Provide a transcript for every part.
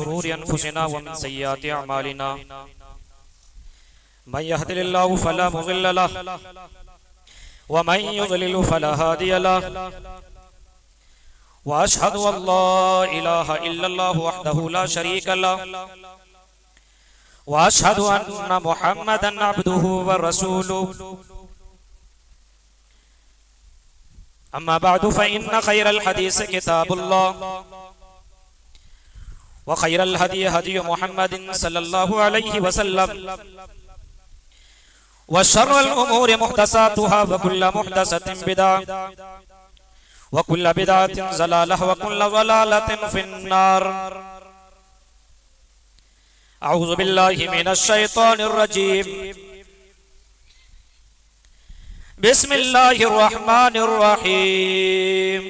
शुरूरि अनफुसिना व मिन सय्यिआति अमालिना मन यहदिल्लाहु फला मुज़िल्ल लहु व मन युज़लिल फला हादिय लहु व अशहदु अल्ला इलाहा इल्लल्लाहु वहदहु ला शरीक लहु व अशहदु अन्ना मुहम्मदन अब्दुहु व रसूलुहु अम्मा बअदु फ़इन्न खैरल हदीस किताबुल्लाह व खैरल हदी हदी मुहम्मदिन सल्लल्लाहु अलैहि वसल्लम व शर्रल उमूरि मुहदसातुहा व कुल्लु मुहदसतिन बिदअह व कुल्लु बिदअतिन ज़लालह व कुल्लु ज़लालतिन फिन्नार। अऊज़ु बिल्लाहि मिनश शैतानिर रजीम। बिस्मिल्लाहिर रहमानिर रहीम।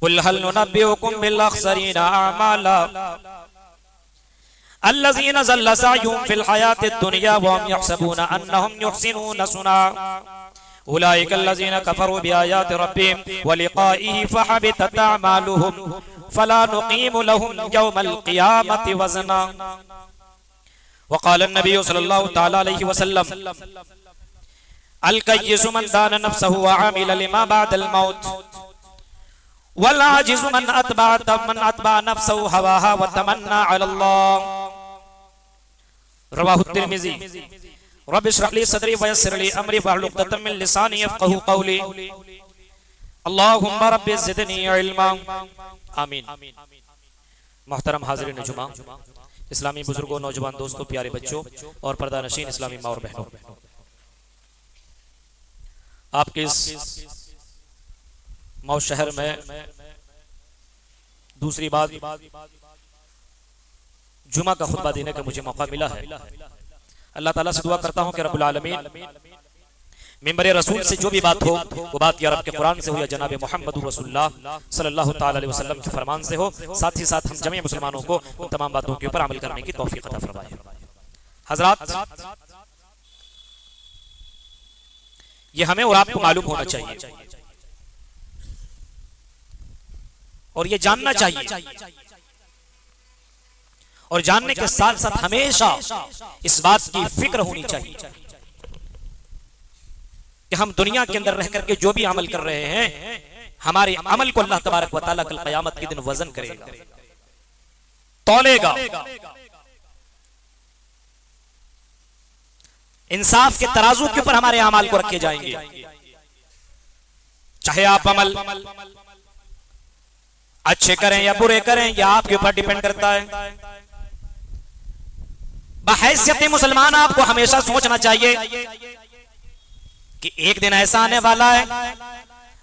कुल हल नुनब्बिउकुम बिल अख़सरीना अअमाला अल्लज़ीना ज़ल्ला सअयुहुम फिल हयातिद दुनिया व हुम यहसबूना अन्नहुम युहसिनूना सुना उलाइका अल्लज़ीना कफ़रू बिआयाति रब्बिहिम व लिक़ाइहि फ़हबितत अअमालुहुम फला नुक़ीमु लहुम यौमल क़ियामति वज़ना। व क़ाल अन्नबी सल्लल्लाहु तआला अलैहि वसल्लम अल कय्यिसु मन दाना नफ़्सहु व अमिला लिमा बअदल मौत वल आजिज़ु मन अतबा नफ़्सहु हवाहा व तमन्ना अलल्लाह। रवाहु तिर्मिज़ी। रब्बि इश्रह ली सदरी व यस्सिर ली अमरी वहलुल उक़दतम मिन लिसानी यफ़क़हू क़ौली। अल्लाहुम्मा रब्बि ज़िदनी इल्मा। आमीन। मोहतरम हाज़िरीन जुमा, इस्लामी बुजुर्गों, नौजवान दोस्तों, प्यारे बच्चों और पर्दा नशीन इस्लामी माँ और बहनों, आपके इस मऊ शहर में दूसरी बात जुमा का खुतबा देने का मुझे मौका मिला है। अल्लाह ताला से दुआ करता हूँ कि रब्बुल आलमीन मिंबर रसूल से जो भी बात हो वो बात या रब के कुरान से हो या जनाब मोहम्मद रसूलुल्लाह सल्लल्लाहु ताला अलैहि वसल्लम के फरमान से हो। साथ ही साथ हम जमीय मुसलमानों को उन तमाम बातों के ऊपर अमल करने की तौफीक अता फरमाए। हजरात, ये हमें और आपको मालूम होना चाहिए और ये जानना चाहिए और जानने के साथ साथ हमेशा इस बात की फिक्र होनी चाहिए कि हम दुनिया के अंदर रह करके जो भी अमल कर रहे हैं, हमारे अमल को अल्लाह तबारक व तआला कल क़यामत के दिन वजन करेगा, तौलेगा। इंसाफ के तराजू के ऊपर हमारे अमाल को रखे जाएंगे। चाहे आप अमल अच्छे करें या बुरे करें, या आपके ऊपर डिपेंड करता है। बहैसियत मुसलमान आपको हमेशा सोचना चाहिए कि एक दिन ऐसा आने वाला है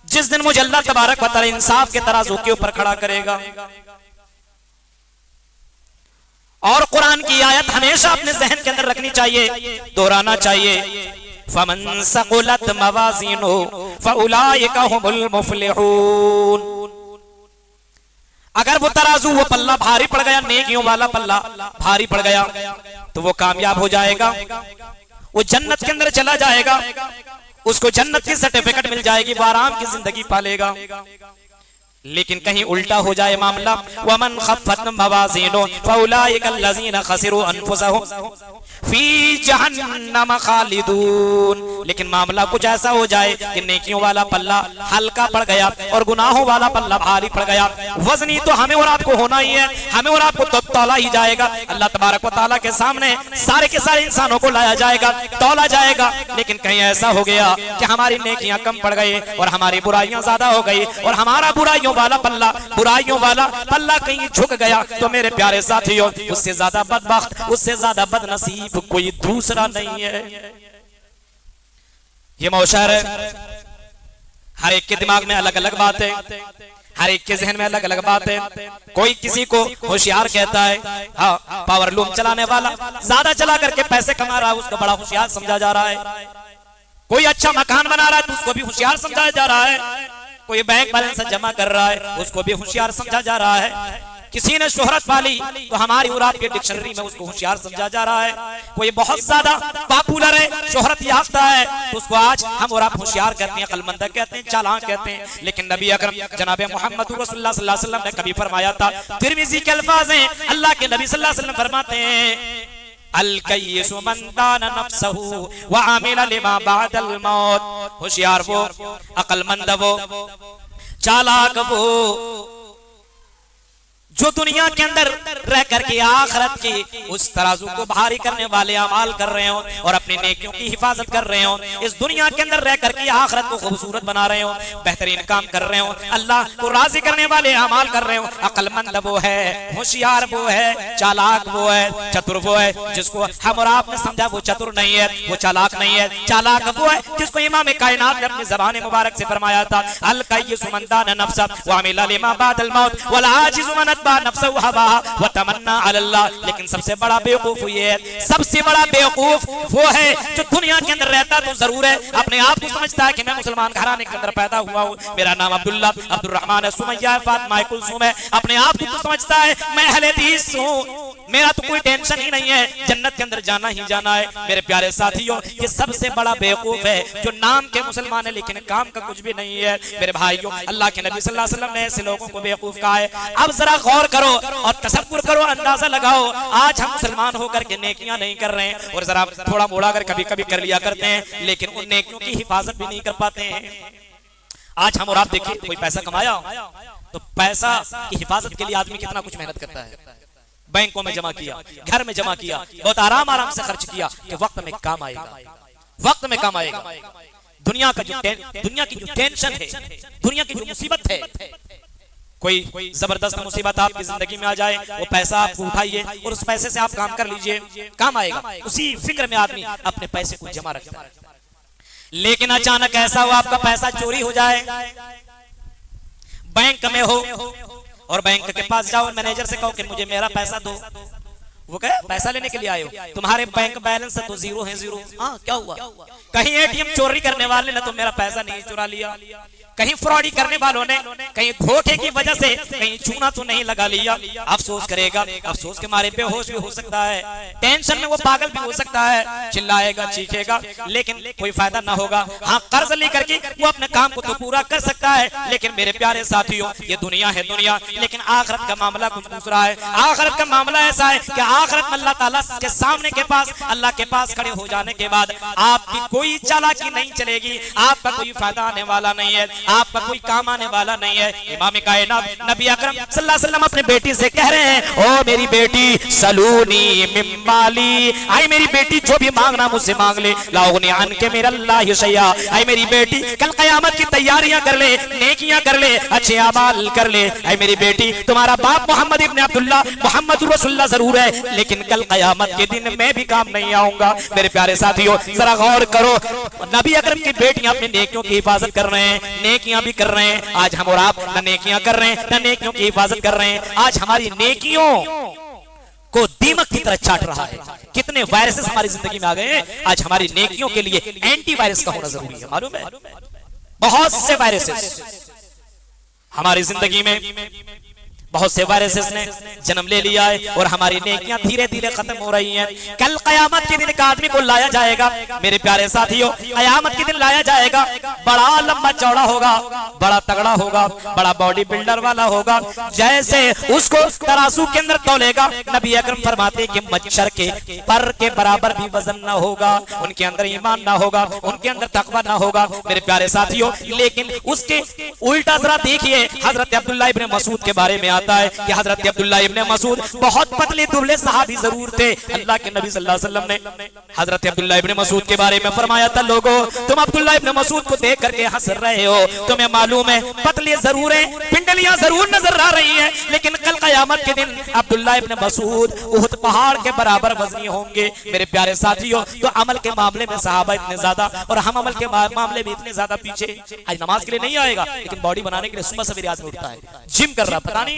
जिस दिन मुझे अल्लाह तबारक व तआला इंसाफ के तराजू के ऊपर खड़ा करेगा। और कुरान की आयत हमेशा अपने जहन के अंदर रखनी चाहिए, दोहराना चाहिए। फमन सक़ुलत मवाज़ीनुहु फ़उलाइका हुमुल मुफ़्लिहून। अगर वो तराजू, वो पल्ला भारी पड़ गया, नेकियों वाला पल्ला भारी पड़ गया, तो वो कामयाब हो जाएगा, वो जन्नत के अंदर चला जाएगा, उसको जन्नत की सर्टिफिकेट मिल जाएगी, वो आराम की जिंदगी पालेगा। लेकिन कहीं उल्टा हो जाए मामला, वमन खफ़्फ़त मवाज़ीनुहु फ़उलाइका अल्लज़ीना ख़सिरू अनफ़ुसहुम फ़ी जहन्नम ख़ालिदून। लेकिन मामला कुछ ऐसा हो जाए कि नेकियों वाला पल्ला हल्का पड़ गया और गुनाहों वाला पल्ला भारी पड़ गया। वज़नी तो हमें और आपको होना ही है, हमें और आपको तो तौला ही जाएगा। अल्लाह तबारक व तआला के सामने सारे के सारे इंसानों को लाया जाएगा, तौला जाएगा। लेकिन कहीं ऐसा हो गया कि हमारी नेकियां कम पड़ गई और हमारी बुराइयां ज्यादा हो गई और हमारा बुराइयों वाला पल्ला कहीं झुक गया, तो मेरे प्यारे साथियों, उससे ज्यादा बदबख्त, उससे ज्यादा बदनसीब कोई दूसरा नहीं है। ये मौशहर है, हर एक के दिमाग में अलग अलग बात है, हर एक के जहन में अलग अलग बात है। कोई किसी को होशियार कहता है, हाँ, पावर लूम चलाने वाला, ज्यादा चला करके पैसे कमा रहा है, उसको बड़ा होशियार समझा जा रहा है। कोई अच्छा मकान बना रहा है तो उसको भी होशियार समझा जा रहा है। कोई बैंक बैलेंस जमा कर रहा है, उसको भी होशियार समझा जा रहा है। किसी ने शोहरत पाली तो हमारी और आपके डिक्शनरी में उसको होशियार समझा जा रहा है। कोई बहुत ज्यादा पॉपुलर है, शोहरत याफ्ता है, तो उसको आज हम और आप होशियार कहते हैं, अक्लमंद कहते हैं, चालाक कहते हैं। लेकिन नबी अकरम जनाब मोहम्मद रसूलुल्लाह सल्लल्लाहु अलैहि वसल्लम ने कभी फरमाया था, तिरमिज़ी के अल्फाज हैं, अल्लाह के नबी सल्लल्लाहु अलैहि वसल्लम फरमाते हैं, अल कय्यिसु मन दाना नफ्सहु व आमिला लिमा बादल मौत। होशियार वो, अक्लमंद वो, चालाक वो जो दुनिया के अंदर रह करके आखिरत की उस तराजू को भारी करने वाले अमाल कर रहे हो और अपनी नेकियों की हिफाजत कर रहे हो, इस दुनिया के अंदर रह करके आखिरत को खूबसूरत बना रहे हो, बेहतरीन काम कर रहे हो, अल्लाह को राजी करने वाले अमाल कर रहे हो। अक्लमंद वो है, होशियार वो है, चालाक वो है, चतुर वो है जिसको हम और आपने समझा वो चतुर नहीं है, वो चालाक नहीं है। चालाक वो है जिसको इमाम कायनात ने अपनी ज़बान मुबारक से फरमाया था, अल कय्यिसु मन दाना नफ्सहु व अमिला लिमा बादल मौत वल आजिज़ु मन नफ्सहु हवाहा व तमन्ना अलल्लाह। लेकिन सबसे बड़ा बेवकूफ ये है, सबसे बड़ा बेवकूफ वो है जो दुनिया के अंदर रहता तो जरूर है, अपने आप को समझता है कि मैं मुसलमान घराने के अंदर पैदा हुआ हूँ, मेरा नाम अब्दुल्ला अब्दुर्रहमान है, सुमैया है, फातिमा कुलसूम है, अपने आप को तो समझता है मैं अहले हदीस हूँ, मेरा तो कोई टेंशन ही नहीं है, जन्नत के अंदर जाना ही जाना है। मेरे प्यारे साथियों, ये सबसे बड़ा बेवकूफ है जो नाम के मुसलमान है लेकिन काम का कुछ भी नहीं है। मेरे भाइयों, अल्लाह के नबी सल्लल्लाहु अलैहि वसल्लम ने ऐसे लोगों को बेवकूफ कहा है। अब जरा गौर करो और तसव्वुर करो, अंदाजा लगाओ, आज हम मुसलमान होकर के नेकियां नहीं कर रहे हैं और जरा थोड़ा मोड़ा कर कभी कभी कर लिया करते हैं, लेकिन उन नेकियों की हिफाजत भी नहीं कर पाते हैं। आज हम और आप देखिए, कोई पैसा कमाया तो पैसा की हिफाजत के लिए आदमी कितना कुछ मेहनत करता है, बैंकों में जमा किया, घर में जमा किया, बहुत आराम आराम से खर्च किया कि वक्त में काम आएगा, वक्त में काम आएगा। दुनिया की जो टेंशन है, दुनिया की जो मुसीबत है, कोई जबरदस्त मुसीबत आपकी जिंदगी में आ जाए, वो पैसा आप उठाइए और उस पैसे से आप काम कर लीजिए, काम आएगा। उसी फिक्र में आदमी अपने पैसे को जमा रखता है। लेकिन अचानक ऐसा हो आपका पैसा चोरी हो जाए, बैंक में हो और बैंक के पास जाओ, मैनेजर से कहो कि मुझे मेरा पैसा दो, वो कहे पैसा लेने के लिए आए हो, तुम्हारे बैंक बैलेंस तो जीरो है, जीरो। हाँ, क्या हुआ? कहीं एटीएम चोरी करने वाले ने तो मेरा पैसा नहीं चुरा लिया, कहीं फ्रॉडी करने वालों ने कहीं धोखे की वजह से कहीं चूना तो नहीं लगा लिया। अफसोस करेगा, अफसोस के मारे बेहोश भी हो सकता है, टेंशन में वो पागल भी हो सकता है, चिल्लाएगा, चीखेगा, लेकिन कोई फायदा ना होगा। हाँ, कर्ज लेकर के वो अपने काम को तो पूरा कर सकता है, लेकिन मेरे प्यारे साथियों, ये दुनिया है दुनिया, लेकिन आखिरत का मामला कुछ दूसरा है। आखिरत का मामला ऐसा है कि आखिरत में अल्लाह ताला के सामने के पास, अल्लाह के पास खड़े हो जाने के बाद आपकी कोई चालाकी नहीं चलेगी, आपका कोई फायदा आने वाला नहीं है, आपका कोई काम आने वाला नहीं है। इमाम कायनात नबी अकरम सल्लल्लाहु अलैहि वसल्लम अपने बेटी से कह रहे हैं, ओ मेरी बेटी सलूनी मिन माली, आई मेरी बेटी जो भी मांगना मुझसे मांग ले, लाउगनी अनके मिन अल्लाहि शैया। आई मेरी बेटी कल कयामत की तैयारियां कर ले, नेकियां कर ले, अच्छे अमाल कर ले। आई मेरी बेटी तुम्हारा बाप मोहम्मद इब्न अब्दुल्ला मोहम्मद रसूलुल्लाह जरूर है, लेकिन कल कयामत के दिन मैं भी काम नहीं आऊंगा। मेरे प्यारे साथियों, जरा गौर करो, नबी अकरम की बेटियां अपनी नेकियों की हिफाजत कर रहे हैं, नेकियां भी कर रहे हैं। आज हम और आप न नेकियां कर रहे हैं, न नेकियों की हिफाजत कर रहे हैं। आज हमारी नेकियों को दीमक की तरह चाट रहा है। कितने वायरसेस हमारी जिंदगी में आ गए हैं। आज हमारी नेकियों के लिए एंटी वायरस का होना जरूरी है, मालूम है? बहुत से वायरसेस हमारी जिंदगी में, बहुत से वायरसेस ने जन्म ले लिया है और हमारी नेकियां धीरे धीरे खत्म हो रही हैं। कल कयामत के दिन एक आदमी को लाया जाएगा, मेरे प्यारे साथियों, कयामत के दिन लाया जाएगा, बड़ा लंबा चौड़ा होगा, बड़ा तगड़ा होगा, बड़ा बॉडी बिल्डर वाला होगा। जैसे उसको तराजू के अंदर तौलेगा, नबी अकरम फरमाते कि मच्छर के पर के बराबर भी वजन ना होगा, उनके अंदर ईमान ना होगा, उनके अंदर तकवा ना होगा। मेरे प्यारे साथियों, लेकिन उसके उल्टा जरा देखिए, हजरत अब्दुल्लाह इब्न मसूद के बारे में आता है कि हजरत अब्दुल्लाह इब्न मसूद बहुत पतले दुबले सहाबी जरूर थे। अल्लाह के नबी सल्लल्लाहु अलैहि वसल्लम ने हजरत अब्दुल्लाह इब्न मसूद के बारे में फरमाया था, लोगों तुम अब्दुल्लाह इब्न मसूद को देख करके हंस रहे हो, तुम्हें मालूम है पतले जरूर हैं, पिंडलियां जरूर नजर आ रही हैं, लेकिन कल कयामत के दिन अब्दुल्लाह इब्न मसूद उहद पहाड़ के बराबर वजनी होंगे। मेरे प्यारे साथियों, तो अमल के मामले में सहाबा इतने ज्यादा और हम अमल के मामले में इतने ज्यादा पीछे। आज नमाज के लिए नहीं आएगा, लेकिन बॉडी बनाने के लिए सुबह सवेरे आदमी उठता है, जिम कर रहा, पता नहीं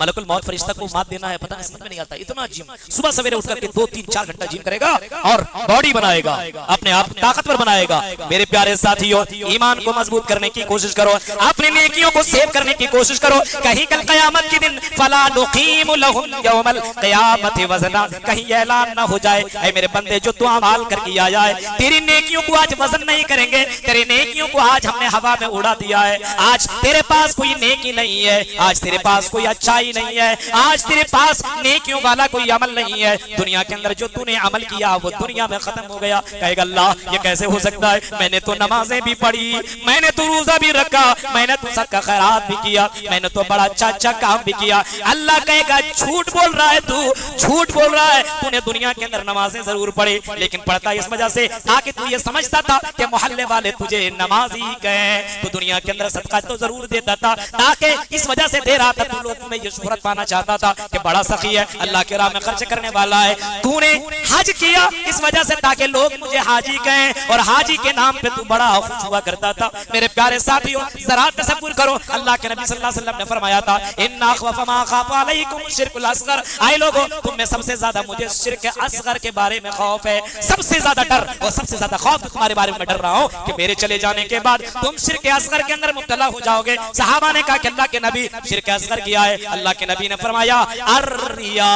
मलकुल मौत फरिश्ता को मात देना है, पता नहीं समझ में नहीं आता। इतना जिम सुबह सवेरे उठ करके 2-3-4 घंटा जिम करेगा और बॉडी बनाएगा, अपने आप ताकतवर बनाएगा। मेरे प्यारे साथियों, ईमान को मजबूत करने की कोशिश करो, अपनी नेकियों को सेव करने की कोशिश करो। कहीं कल कयामत के दिन फला नुकीम लहुम यौमल क़यामत वज़ना, कहीं ऐलान ना हो जाए ऐ मेरे बंदे जो तू अमाल करके आया है, तेरी नेकियों को आज वजन नहीं करेंगे, तेरी नेकियों को आज हमने हवा में उड़ा दिया है। आज तेरे पास कोई नेकी नहीं है, आज तेरे पास कोई अच्छाई नहीं है, आज तेरे पास नेकियों वाला कोई अमल नहीं है। दुनिया के अंदर जो तूने अमल किया वो दुनिया में खत्म हो गया। कहेगा अल्लाह ये कैसे हो सकता है, मैंने तो नमाजें भी पढ़ी, मैंने तो रोजा भी रखा, मैंने तो सदका खैरात भी किया, मैंने तो बड़ा अच्छा अच्छा काम भी किया। अल्लाह कहेगा झूठ बोल रहा है, तू झूठ बोल रहा है। तूने दुनिया के अंदर नमाजें जरूर पढ़ी, लेकिन पढ़ता इस वजह से ताकि तू ये समझता था कि मोहल्ले वाले तुझे नमाजी कहे। तो दुनिया के अंदर सदका तो जरूर देता था, ताकि इस वजह से दे रहा था, तू लोगों में ये शोहरत पाना चाहता था कि बड़ा सखी है, अल्लाह के राह में खर्च करने वाला है। तूने हज किया इस वजह से ताकि लोग मुझे हाजी कहें, और हाजी के नाम पे तू बड़ा खुश हुआ करता था। मेरे प्यारे साथियों, जरा तसव्वुर करो, अल्लाह के नबी सल्लल्लाहु अलैहि वसल्लम ने फरमाया था इन्ना खवफ मा खाफ अलैकुम शिरकुल असगर, आए लोगों तुम में सबसे ज्यादा मुझे शिर्क असगर के बारे में खौफ है, सबसे ज्यादा डर और सबसे ज्यादा खौफ तुम्हारे बारे में डर रहा हूं कि मेरे चले जाने के बाद तुम शिर्क असगर के अंदर मुब्तला हो जाओगे। सहाबा ने कहा कि अल्लाह के नबी शिर्क असगर किया है, अल्लाह के नबी ने फरमाया अर्रिया,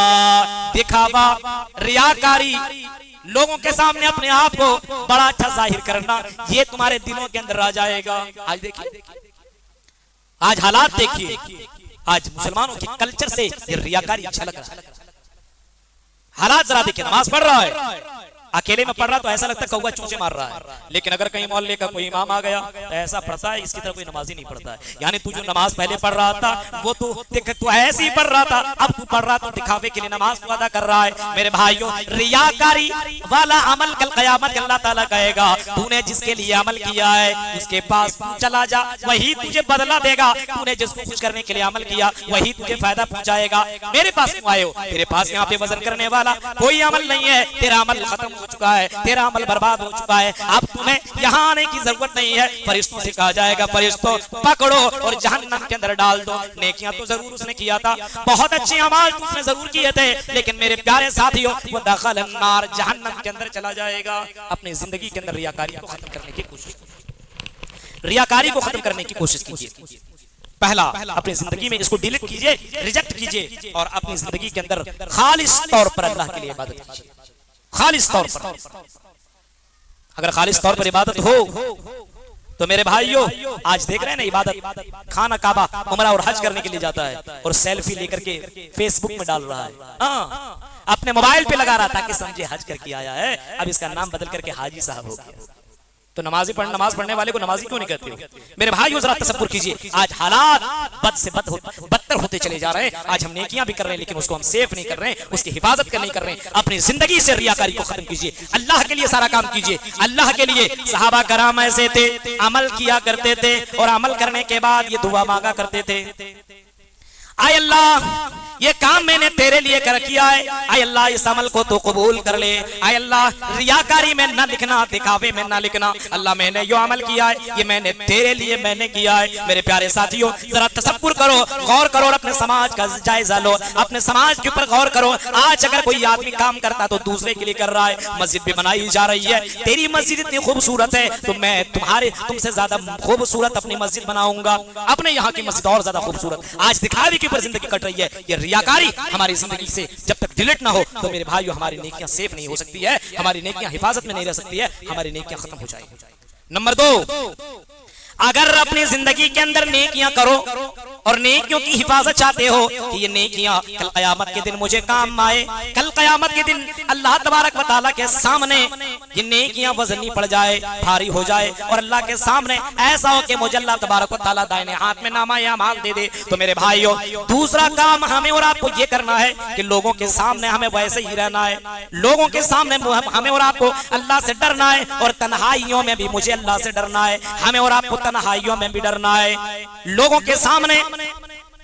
दिखावा, रियाकारी, लोगों के सामने अपने आप को बड़ा अच्छा जाहिर करना, ये तुम्हारे दिलों के अंदर आ जाएगा। आज देखिए, आज हालात देखिए, आज मुसलमानों के कल्चर से ये रियाकारी अच्छा लग रहा है। हालात जरा देखिए, नमाज पढ़ रहा है, अकेले में पढ़ रहा तो ऐसा लगता है कौवा चूंचे मार रहा है, लेकिन अगर कहीं मोहल्ले का कोई इमाम आ गया तो ऐसा पढ़ता है इसकी तरह कोई नमाज ही नहीं पढ़ता है। यानी तू जो नमाज पहले पढ़ रहा था वो तू ऐसे ही पढ़ रहा था, अब तू पढ़ रहा तो दिखावे के लिए नमाज तू अदा कर रहा है। मेरे भाइयों, रियाकारी वाला अमल कल क़यामत अल्लाह ताला कहेगा तूने जिसके लिए अमल किया है उसके पास चला जा, वही तुझे बदला देगा। तूने जिसको खुश करने के लिए अमल किया वही तुझे फायदा पहुंचाएगा। मेरे पास क्यों आए हो? तेरे पास यहाँ पे वजन करने वाला कोई अमल नहीं है, तेरा अमल खत्म हो चुका है, तेरा अमल बर्बाद हो चुका है, अब तुम्हें यहाँ आने की जरूरत नहीं है। फरिश्तों से कहा जाएगा फरिश्तों पकड़ो और जहन्नम के अंदर डाल दो। नेकियां तो जरूर उसने किया था, बहुत अच्छे अमाल तो उसने जरूर किए थे, लेकिन मेरे प्यारे साथियों वो दखल अन्नार, जहन्नम के अंदर चला जाएगा। अपनी जिंदगी के अंदर रियाकारी को खत्म करने की कोशिश, रियाकारी को खत्म करने की कोशिश कीजिए। पहला, अपनी जिंदगी में इसको डिलीट कीजिए, रिजेक्ट कीजिए, और अपनी जिंदगी के अंदर खालिस तौर पर अल्लाह के लिए इबादत कीजिए। खालिस तौर पर, अगर खालिस तौर पर इबादत हो तो मेरे भाइयों आज देख रहे हैं ना, इबादत खाना काबा उमरा और हज करने के लिए जाता है और सेल्फी लेकर के फेसबुक में डाल रहा है, अपने मोबाइल पे लगा रहा था कि समझे हज करके आया है, अब इसका नाम बदल करके हाजी साहब हो गया। तो नमाज पढ़ने वाले को नमाजी क्यों नहीं कहते हो? मेरे भाइयों जरा तसव्वुर कीजिए, आज हालात बद से बदतर होते चले जा रहे हैं। आज हम नेकियां भी कर रहे हैं लेकिन उसको हम सेफ नहीं कर रहे हैं, उसकी हिफाजत नहीं कर रहे हैं। अपनी जिंदगी से रियाकारी को खत्म कीजिए, अल्लाह के लिए सारा काम कीजिए, अल्लाह के लिए। सहाबा कराम ऐसे थे, अमल किया करते थे और अमल करने के बाद ये दुआ मांगा करते थे, आय अल्लाह ये काम मैंने तेरे लिए कर किया है, आय अल्लाह इस अमल को तो कबूल कर ले, आय अल्लाह रियाकारी में न लिखना, दिखावे में न लिखना, अल्लाह मैंने जो अमल किया है ये मैंने तेरे लिए मैंने किया है। मेरे प्यारे साथियों जरा तसव्वुर करो, गौर करो और अपने समाज का जायजा लो, अपने समाज के ऊपर गौर करो। आज अगर कोई आदमी काम करता तो दूसरे के लिए कर रहा है, मस्जिद भी बनाई जा रही है, तेरी मस्जिद इतनी खूबसूरत है तो मैं तुमसे ज्यादा खूबसूरत अपनी मस्जिद बनाऊंगा, अपने यहाँ की मस्जिद और ज्यादा खूबसूरत। आज दिखावे के ऊपर जिंदगी कट रही है, ये रियाकारी हमारी जिंदगी से जब तक डिलीट ना हो तो मेरे भाइयों हमारी नेकियां सेफ नहीं हो सकती है, हमारी नेकियां हिफाजत में नहीं रह सकती है, हमारी नेकियां खत्म हो जाएगी। नंबर 2, अगर अपनी जिंदगी के अंदर नेकियां करो और नेकियों की हिफाजत चाहते हो कि ये नेकियां कल क़यामत के दिन मुझे काम आए, कल क़यामत के दिन अल्लाह तबारक व तआला के सामने ये नेकियां वज़नी पड़ जाए, भारी हो जाए और अल्लाह के सामने ऐसा हो कि मुझे अल्लाह तबारक व तआला दाहिने हाथ में नामा अमाल दे दे, तो मेरे भाइयों दूसरा काम हमें और आपको ये करना है कि लोगों के सामने हमें वैसे ही रहना है, लोगों के सामने हमें और आपको अल्लाह से डरना है और तन्हाइयों में भी मुझे अल्लाह से डरना है, हमें और आपको तन्हाइयों में भी डरना है। लोगों के सामने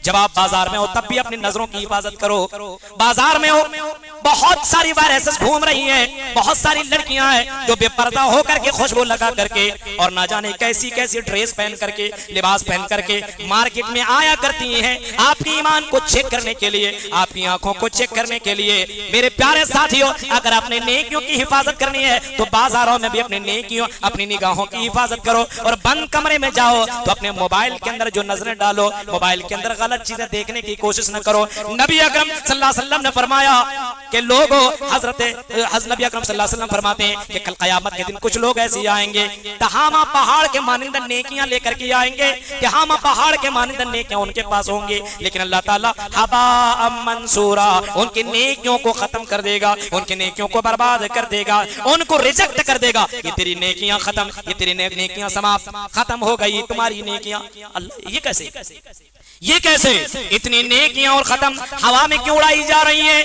जब आप बाजार में हो तब भी अपनी नजरों की हिफाजत करो, बाजार में हो बहुत सारी वायरसेस घूम रही हैं, बहुत सारी लड़कियां हैं जो बेपर्दा होकर के खुशबू लगा करके और ना जाने कैसी कैसी ड्रेस पहन करके, लिबास पहन करके मार्केट में आया करती हैं आपके ईमान को चेक करने के लिए, आपकी आंखों को चेक करने के लिए। मेरे प्यारे साथियों, अगर अपने नेकियों की हिफाजत करनी है तो बाजारों में भी अपने नेकियों, अपनी निगाहों की हिफाजत करो और बंद कमरे में जाओ तो अपने मोबाइल के अंदर जो नजरें डालो, मोबाइल के अंदर गलत चीजें देखने की कोशिश न करो। नबी अकरम सल्लल्लाहु अलैहि वसल्लम ने फरमाया कि लोगों, हजरत नबी अकरम सल्लल्लाहु अलैहि वसल्लम फरमाते हैं कि कल क़यामत के दिन कुछ लोग ऐसे आएंगे तहामा पहाड़ के मानिंद नेकियां लेकर के आएंगे, तहामा पहाड़ के मानिंद नेकियां उनके पास होंगे, लेकिन अल्लाह ताला हबा मंसूरा उनकी नेकियों को खत्म कर देगा, उनकी नेकियों को बर्बाद कर देगा, उनको रिजेक्ट कर देगा। ये तेरी नेकियां खत्म, ये तेरी नेकियां समाप्त, खत्म हो गई तुम्हारी नेकियां। अल्लाह, ये कैसे, ये कैसे? इतनी नेकियां और खत्म हवा में क्यों उड़ाई जा रही हैं?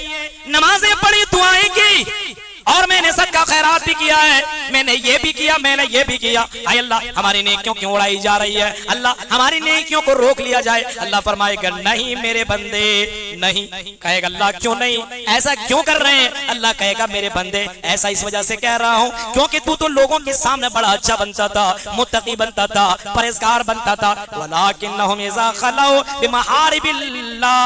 नमाजें पढ़ी, दुआएं की और मैंने सदका खैरात भी किया है, मैंने ये भी किया, मैंने ये भी किया। आय अल्लाह, हमारी नेकियों क्यों उड़ाई जा रही है? अल्लाह, हमारी नेकियों को रोक लिया जाए। अल्लाह फरमाएगा नहीं मेरे बंदे नहीं। कहेगा अल्लाह क्यों नहीं, ऐसा क्यों कर रहे हैं? अल्लाह कहेगा मेरे बंदे ऐसा इस वजह से कह रहा हूँ क्योंकि तू तो लोगों के सामने बड़ा अच्छा बनता था, मुत्तकी बनता था, परहेजगार बनता था, वलाकिन्नहुम इज़ा खलौ बिमहारिबिल्लाह,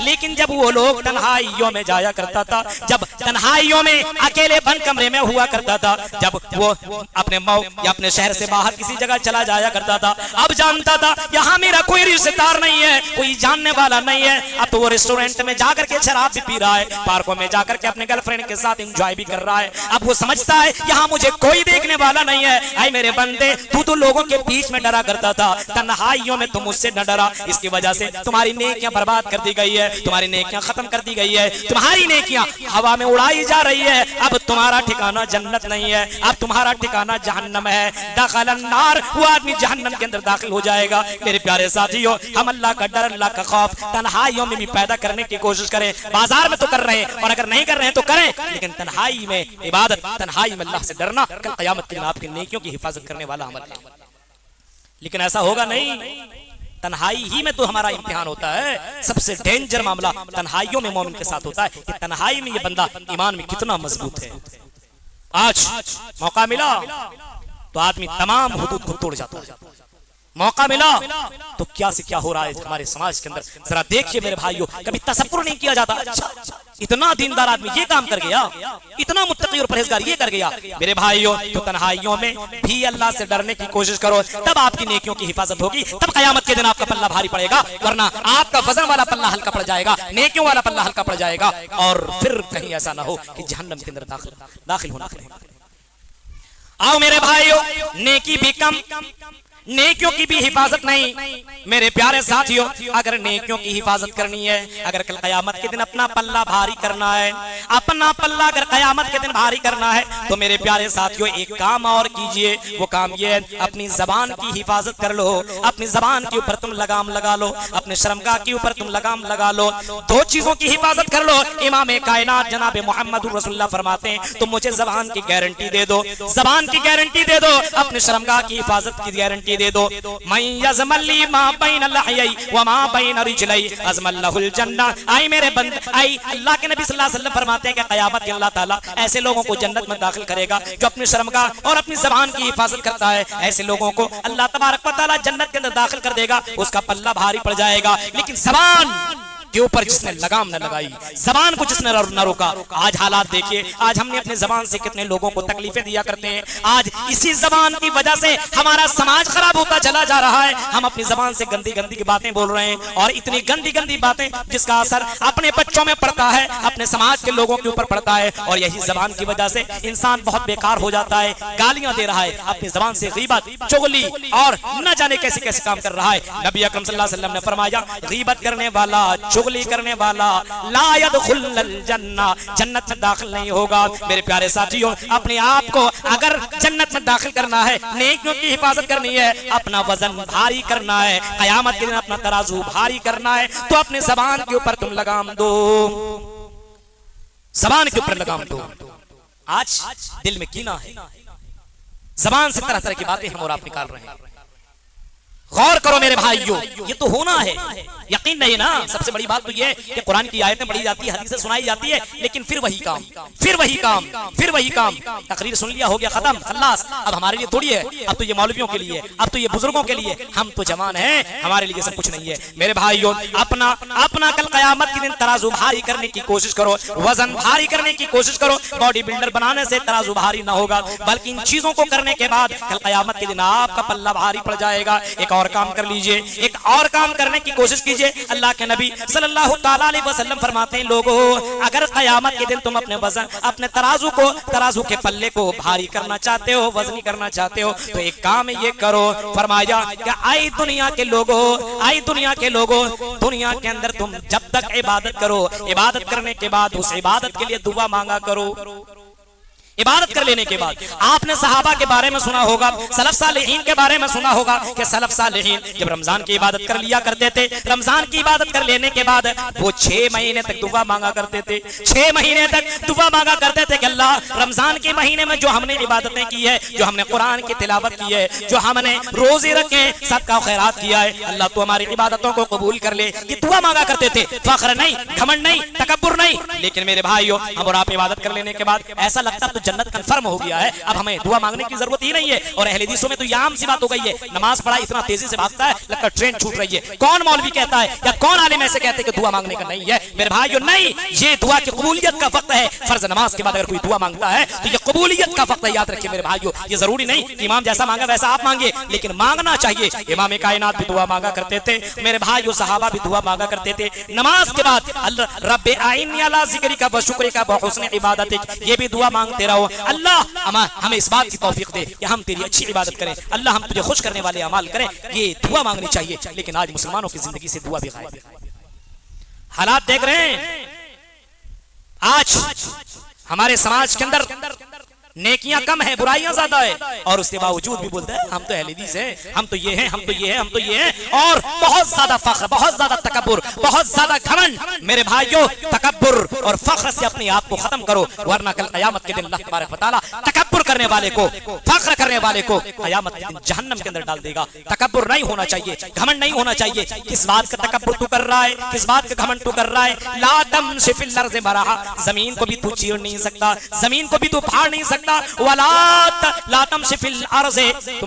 लेकिन जब वो लोग तन्हाइयों में जाया करता था, जब तन्हाइयों में अकेले बंद कमरे में हुआ करता था, जब वो अपने मऊ या अपने शहर से बाहर किसी जगह चला जाया करता था, अब जानता था यहाँ मेरा कोई रिश्तेदार नहीं है, कोई जानने वाला नहीं है। अब तो वो रेस्टोरेंट में जाकर के शराब भी पी रहा है, पार्कों में जाकर के अपने गर्लफ्रेंड के साथ एंजॉय भी कर रहा है। अब वो समझता है यहाँ मुझे कोई देखने वाला नहीं है। आई मेरे बंदे, तू तो लोगों के बीच में डरा करता था, तन्हाइयों में तुम मुझसे न डरा, इसकी वजह से तुम्हारी नेकियां बर्बाद कर दी गई है, तुम्हारी नेकियां खत्म कर दी गई है, तुम्हारी नेकियां हवा में उड़ाई जा रही है। अब तुम्हारा ठिकाना जन्नत नहीं है, अब तुम्हारा ठिकाना जहन्नम है। दखलन नार, वो आदमी जहन्नम के अंदर दाखिल हो जाएगा। मेरे प्यारे साथियों, हम अल्लाह का डर, अल्लाह का खौफ तन्हाइयों में भी पैदा करने की कोशिश करें। बाजार में तो कर रहे हैं और अगर नहीं कर रहे हैं तो करें, लेकिन तन्हाई में इबादत, तन्हाई में अल्लाह से डरना कल क़यामत के दिन आपकी नेकियों की हिफाजत करने वाला अमल है। लेकिन ऐसा होगा नहीं, तन्हाई ही में तो हमारा इम्तिहान होता है। सबसे डेंजर मामला तन्हाइयों में मोमिन के साथ होता है कि तन्हाई में ये बंदा ईमान में कितना मजबूत है। आज मौका मिला तो आदमी तमाम हुदूद को तोड़ जाता है, मौका मिला तो क्या से क्या हो रहा है हमारे समाज के अंदर, जरा देखिए मेरे भाइयों। कभी तसव्वुर नहीं किया जाता, अच्छा इतना दीनदार आदमी ये काम कर गया, इतना मुत्तकी और परहेजगार ये कर गया। मेरे भाइयों, तो तन्हाइयों में भी अल्लाह से डरने की कोशिश करो, तब आपकी नेकियों की हिफाजत होगी, तब क़यामत के दिन आपका पल्ला भारी पड़ेगा, वरना आपका वजन वाला पल्ला हल्का पड़ जाएगा, नेकियों वाला पल्ला हल्का पड़ जाएगा और फिर कहीं ऐसा ना हो कि जहन्नम के अंदर दाखिल होना पड़े। आओ मेरे भाइयों, नेकी भी कम, नेकियों की भी हिफाजत नहीं। मेरे प्यारे साथियों, अगर नेकियों की हिफाजत करनी है, अगर कल क़यामत के दिन अपना पल्ला भारी करना है, अपना पल्ला अगर क़यामत के दिन भारी करना है, तो मेरे प्यारे साथियों एक काम और कीजिए। वो काम ये है, अपनी ज़बान की हिफाजत कर लो, अपनी ज़बान के ऊपर तुम लगाम लगा लो, अपने शर्मगाह के ऊपर तुम लगाम लगा लो। दो चीजों की हिफाजत कर लो। इमाम कायनात जनाब मोहम्मद रसूलुल्लाह फरमाते हैं, तुम मुझे ज़बान की गारंटी दे दो, ज़बान की गारंटी दे दो, अपने शर्मगाह की हिफाजत की गारंटी दे दो। मैं यज़मली मा बैन लहयई व मा बैन रिजलई अज़मल्लहुल जन्ना। आई मेरे बंदे, आई अल्लाह के नबी सल्लल्लाहु अलैहि वसल्लम फरमाते हैं कि क़यामत के अल्लाह ताला ऐसे लोगों को जन्नत में दाखिल करेगा जो अपनी शर्मगाह और अपनी ज़बान की हिफाजत करता है। ऐसे लोगों को अल्लाह तबारक व तआला जन्नत के अंदर दाखिल कर देगा, उसका पल्ला भारी पड़ जाएगा। लेकिन ज़बान के ऊपर जिसने लगाम न लगाई, जबान को जिसने न रोका, आज हालात देखिए, आज हमने अपने जबान से कितने लोगों को तकलीफें दिया करते हैं। आज इसी जबान की वजह से हमारा समाज खराब होता चला जा रहा है। हम अपनी जबान से गंदी गंदी की बातें बोल रहे हैं और इतनी गंदी गंदी बातें जिसका असर अपने बच्चों में पड़ता है, अपने समाज के लोगों के ऊपर पड़ता है। और यही जबान की वजह से इंसान बहुत बेकार हो जाता है, गालियां दे रहा है, अपनी जबान से गीबत, चुगली और न जाने कैसे कैसे काम कर रहा है। नबी अकरम सल्लल्लाहु अलैहि वसल्लम ने फरमाया, गीबत करने वाला, चुगली करने वाला ला यदखुलुल जन्ना, जन्नत में दाखिल नहीं होगा। मेरे प्यारे साथियों, अपने आप को अगर जन्नत में दाखिल करना है, नेकियों की हिफाजत करनी है, अपना वजन भारी करना है, क़यामत के दिन अपना तराजू भारी करना है, तो अपने ज़बान के ऊपर तुम लगाम दो, ज़बान के ऊपर लगाम दो। आज दिल में कीना है, ज़बान से तरह तरह की बातें हम और आप निकाल रहे हैं। गौर करो मेरे भाइयों, ये तो होना है, यकीन नहीं ना। सबसे बड़ी बात तो ये है कि कुरान की आयतें पढ़ी जाती है, हदीसें सुनाई जाती है, लेकिन फिर वही काम, फिर वही काम, फिर वही काम। तकरीर सुन लिया, हो गया, खत्म, खल्लास। अब हमारे लिए थोड़ी है, अब तो ये मौलवियों के लिए, अब तो ये बुजुर्गों के लिए। हम तो जवान हैं, हमारे लिए सब कुछ नहीं है मेरे भाइयों। अपना अपना कल कयामत के दिन तराजू भारी करने की कोशिश करो, वजन भारी करने की कोशिश करो। बॉडी बिल्डर बनाने से तराजू भारी ना होगा, बल्कि इन चीजों को करने के बाद कल कयामत के दिन आपका पल्ला भारी पड़ जाएगा। एक और काम कर लीजिए, एक और काम करने की कोशिश कीजिए। अल्लाह के नबी सल्लल्लाहु ताला अलैहि वसल्लम फरमाते हैं, लोगों अगर कयामत के दिन तुम अपने वजन, अपने तराजू के पल्ले को भारी करना चाहते हो, वजनी करना चाहते हो, तो एक काम ये करो। फरमाया कि आई दुनिया के लोगों, आई दुनिया के लोगों, दुनिया के अंदर तुम जब तक इबादत करो, इबादत करने के बाद उस इबादत के लिए दुआ मांगा करो। इबादत कर लेने के बाद आपने सहाबा के बारे में सुना होगा, सलफ सालेहीन के बारे में सुना होगा कि सलफ सालेहीन जब रमजान की इबादत कर लिया करते थे, रमजान की इबादत कर लेने के बाद वो 6 महीने तक दुआ मांगा करते थे। 6 महीने तक दुआ मांगा करते थे कि अल्लाह रमजान के महीने में जो हमने इबादतें की है, जो हमने कुरान की तिलावत की है, जो हमने रोजे रखे, सदका खैरात किया है, अल्लाह तो हमारी इबादतों को कबूल कर ले। ये दुआ मांगा करते थे, फख्र नहीं, घमंड नहीं, तकब्बुर नहीं। लेकिन मेरे भाइयों, हम और आप इबादत कर लेने के बाद ऐसा लगता तो जन्नत कंफर्म हो गया है, अब हमें दुआ मांगने की जरूरत ही नहीं है। और अहले हदीसों में तो ये आम सी बात हो गई है, नमाज पढ़ा इतना तेजी से भागता है लगता ट्रेन छूट रही है। कौन मौलवी कहता है या कौन आलिम ऐसे कहते हैं कि दुआ मांगने का नहीं है? मेरे भाइयों नहीं, ये दुआ की कबूलियत का वक्त है। फर्ज नमाज के बाद अगर कोई दुआ मांगता है तो ये कबूलियत का वक्त है, याद रखिए मेरे भाइयों। ये जरूरी नहीं कि इमाम जैसा मांगा वैसा आप मांगे, लेकिन मांगना चाहिए। इमाम कायनात भी दुआ मांगा करते थे मेरे भाइयों, सहाबा भी दुआ मांगा करते थे। नमाज के बाद रब्बे आइन्नी अला ज़िक्रिका व शुक्रिका व हुस्न इबादतिक, ये भी दुआ मांगते रहो। अल्लाह हमें इस बात की तौफीक दे कि हम तेरी अच्छी इबादत करें, अल्लाह हम तुझे खुश करने वाले अमाल करें। ये दुआ मांगनी चाहिए। लेकिन आज मुसलमानों की जिंदगी से दुआ भी गायब है। हालात देख रहे हैं, आज हमारे समाज के अंदर नेकियां कम है, बुराइयां ज्यादा है, और उसके बावजूद भी बोलते हैं हम तो अहले हदीस हैं, हम तो ये हैं, हम तो ये हैं, हम तो ये हैं। और बहुत ज्यादा फख्र, बहुत ज्यादा तकब्बुर, बहुत ज्यादा घमंड। मेरे भाइयों, तकब्बुर और फख्र से अपने आप को खत्म करो, वरना कल कयामत के दिन अल्लाह तबारक व तआला तकब्बुर करने वाले को, फख्र करने वाले को कयामत के दिन जहन्नम के अंदर डाल देगा। तकब्बुर नहीं होना चाहिए, घमंड नहीं होना चाहिए। किस बात का तकब्बुर तू कर रहा है, किस बात का घमंड तू कर रहा है? ला तमशि फिल अर्ज़ि मरहा, जमीन को भी तू चीर नहीं सकता, जमीन को भी तू फाड़ नहीं सकता। तुम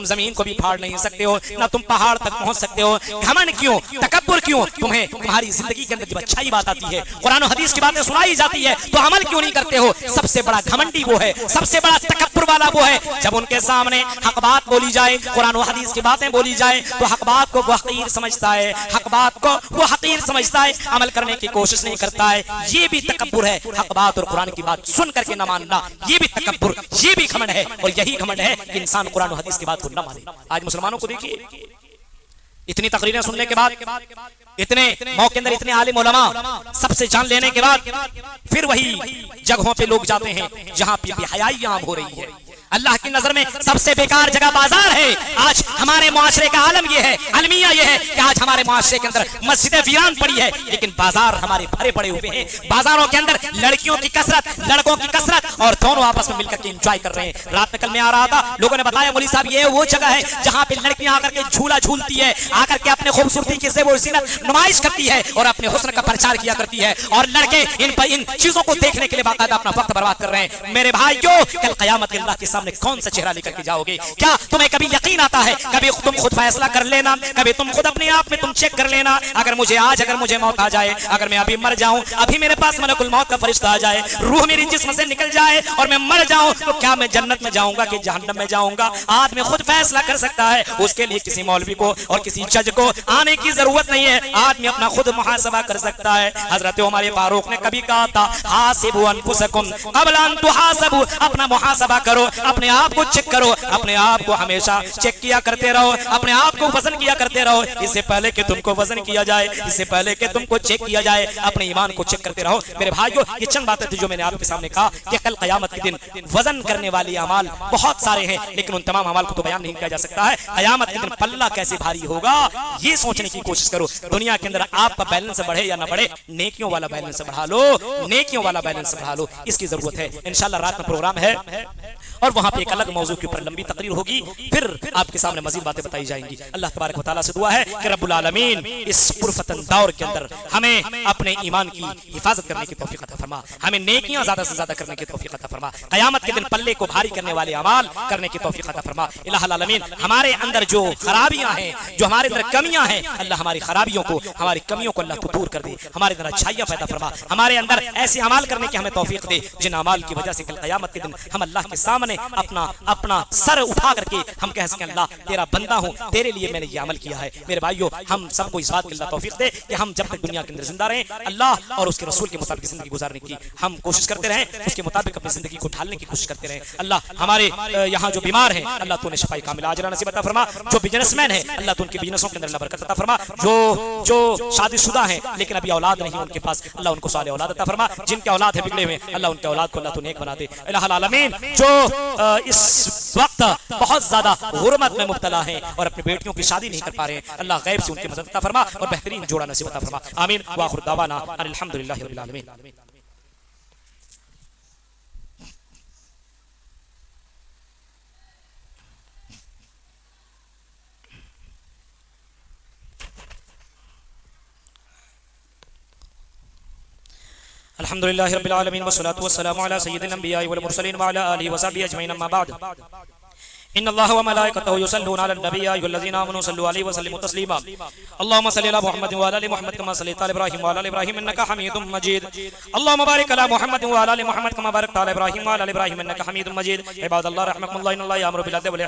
जमीन को भी फाड़ नहीं सकते हो, ना तुम पहाड़ तक पहुंच सकते हो। घमंड क्यों, तकब्बुर क्यों? तुम्हें तुम्हारी जिंदगी के अंदर जब अच्छाई बात आती है, कुरान और हदीस की बातें सुनाई जाती है, तो अमल क्यों नहीं करते हो? सबसे बड़ा घमंडी वो है, सबसे बड़ा तकब्बुर वाला वो है, जब उनके सामने हक बात बोली जाए, कुरान और हदीस की बातें बोली जाए, तो हक बात को वो हकीर समझता है, हक बात को वो हकीर समझता है, अमल करने की कोशिश नहीं करता है। ये भी तकब्बुर है। हक बात और कुरान की बात सुन करके न मानना, ये भी तकब्बुर, ये भी घमंड है। और यही घमंड है कि इंसान कुरान और हदीस की बात को न माने। आज मुसलमानों को देखिए, इतनी तकरीरें सुनने के बाद, इतने मौके के अंदर इतने आलिम उलमा सबसे जान लेने के बाद, फिर वही जगहों पे लोग जाते हैं जहां पे बेहयाई आम हो रही है। अल्लाह की नजर में सबसे बेकार जगह बाजार है। आज हमारे मुआशरे का आलम यह है, अलमिया यह है कि आज हमारे मुआशरे के अंदर मस्जिदें वीरान पड़ी है, लेकिन बाजार हमारे भरे पड़े हुए हैं। बाजारों के अंदर लड़कियों की कसरत, लड़कों की कसरत, और दोनों आपस में मिलकर के एंजॉय कर रहे हैं। रात में कल मैं आ रहा था, लोगों ने बताया मौलवी साहब ये वो जगह है जहां पे लड़कियां आकर के झूला झूलती है, आकर के अपने खूबसूरती की वो नुमाइश करती है और अपने हुस्न का प्रचार किया करती है, और लड़के इन चीजों को देखने के लिए बाकायदा अपना वक्त बर्बाद कर रहे हैं। मेरे भाइयों, कल क़यामत के अल्लाह के सामने कौन सा चेहरा लेकर के जाओगे? क्या तुम्हें कभी यकीन आता है? कभी तुम खुद फैसला कर लेना, कभी तुम खुद अपने आप में तुम चेक कर लेना, अगर मुझे मौत आ जाए, अगर मैं अभी मर जाऊं, अभी मेरे पास मलकुल मौत का फरिश्ता आ जाए, रूह मेरी जिस्म से निकल जाए और मैं मर जाऊं, तो क्या मैं जन्नत में जाऊंगा कि जहन्नम में जाऊंगा? आदमी खुद फैसला कर सकता है, उसके लिए किसी मौलवी को और किसी जज को आने की जरूरत नहीं है। आदमी अपना खुद मुहासबा कर सकता है। हजरत उमर फारूक ने कभी कहा था, हासिबु अनफुसकुम क़ब्ल अन तुहासबु, अपना मुहासबा करो, अपने आप को चेक करो, अपने आप को हमेशा चेक किया करते रहो, अपने आप को वजन किया करते रहो। इससे पहले कि तुमको वजन किया जाए, इससे पहले कि तुमको चेक किया जाए, अपने ईमान को चेक करते रहो। मेरे भाइयों, ये चंद बातें थी जो मैंने आपके सामने कहा कि कल क़यामत के दिन वजन करने वाले अमाल बहुत सारे हैं, लेकिन उन तमाम अमाल को तो बयान नहीं किया जा सकता है। क़यामत के दिन पल्ला कैसे भारी होगा, ये सोचने की कोशिश करो। दुनिया के अंदर आपका बैलेंस बढ़े या ना बढ़े, नेकियों वाला बैलेंस बढ़ा लो, नेकियों वाला बैलेंस बढ़ा लो, इसकी जरूरत है। इंशाल्लाह रात में प्रोग्राम है और वहां पे एक अलग मौजू के ऊपर लंबी तकरीर होगी, फिर आपके सामने मजीद बातें बताई जाएंगी। अल्लाह तबारक व तआला से दुआ है कि रब्बुल आलमीन इस पुरफतन दौर के अंदर हमें अपने ईमान की हिफाजत करने की तौफीक अता फरमा, हमें नेकियां ज्यादा से ज्यादा करने की तौफीक अता फरमा, क़यामत के दिन पल्ले को भारी करने वाले अमाल करने की तौफीक अता फरमा। इलाहुल आलमीन हमारे अंदर जो खराबियां हैं, जो हमारे अंदर कमियां हैं, अल्लाह हमारी खराबियों को, हमारी कमियों को अल्लाह तू दूर कर दे, हमारे अंदर अच्छाइयां पैदा फरमा, हमारे अंदर ऐसे अमाल करने की हमें तौफीक दे जिन अमाल की वजह से कल क़यामत के दिन हम अल्लाह के सामने अपना सर उठा करके हम कह सकें अल्लाह तेरा बंदा हूं, तेरे लिए मैंने ये अमल किया है। मेरे भाइयों, हम सबको इस बात की अल्लाह तौफीक दे कि हम जब तक दुनिया के अंदर जिंदा रहें अल्लाह और उसके रसूल के मुताबिक जिंदगी गुजारने की हम कोशिश करते रहें, उसके मुताबिक अपनी जिंदगी को ढालने की कोशिश करते रहें। अल्लाह हमारे यहाँ जो बीमार हैं अल्लाह तूने शिफाई कामिला अजर नसीब अता फरमा, जो बिजनेसमैन है अल्लाह तू उनके बिजनेसों के अंदर अल्लाह बरकत अता फरमा, जो शादीशुदा हैं लेकिन अभी औलाद नहीं उनके पास, अल्लाह उनको साले औलाद अता फरमा, जिनके औलाद है बिगड़े हुए अल्लाह उनके औलाद को अल्लाह तू नेक बना दे। इलाहुल आलमीन जो इस वक्त बहुत ज्यादा गुर्बत में मुब्तला हैं और अपनी बेटियों की शादी नहीं कर पा रहे हैं, अल्लाह गैब से उनकी मदद अता फरमा और बेहतरीन जोड़ा नसीब अता फरमा। आमीन व आखिर दावाना अल्हम्दुलिल्लाहि रब्बिल आलमीन। अल्हम्दुलिल्लाहि रब्बिल आलमीन वस्सलातु वस्सलामु अला सय्यिदिल अंबिया वल मुरसलीन व अला आलिहि व सहबिहि अजमईन अम्मा बाद। इन्नल्लाह व मलाइकतहु युसल्लूना अलन नबी या अय्युहल्लज़ीना आमनू सल्लु अलैहि व सल्लिमू तस्लीमा। अल्लाहुम्मा सल्लि अला मुहम्मद व अला आलि मुहम्मद कमा सल्लैता अला इब्राहीम व अला आलि इब्राहीम इन्नका हमीदुम मजीद। अल्लाहुम्मा बारिक अला मुहम्मद व अला आलि मुहम्मद कमा बारकता अला इब्राहीम व अला आलि इब्राहीम इन्नका हमीदुम मजीद। इबादल्लाह रहमकुमुल्लाह, इन्नल्लाह यामुरु बिल अदल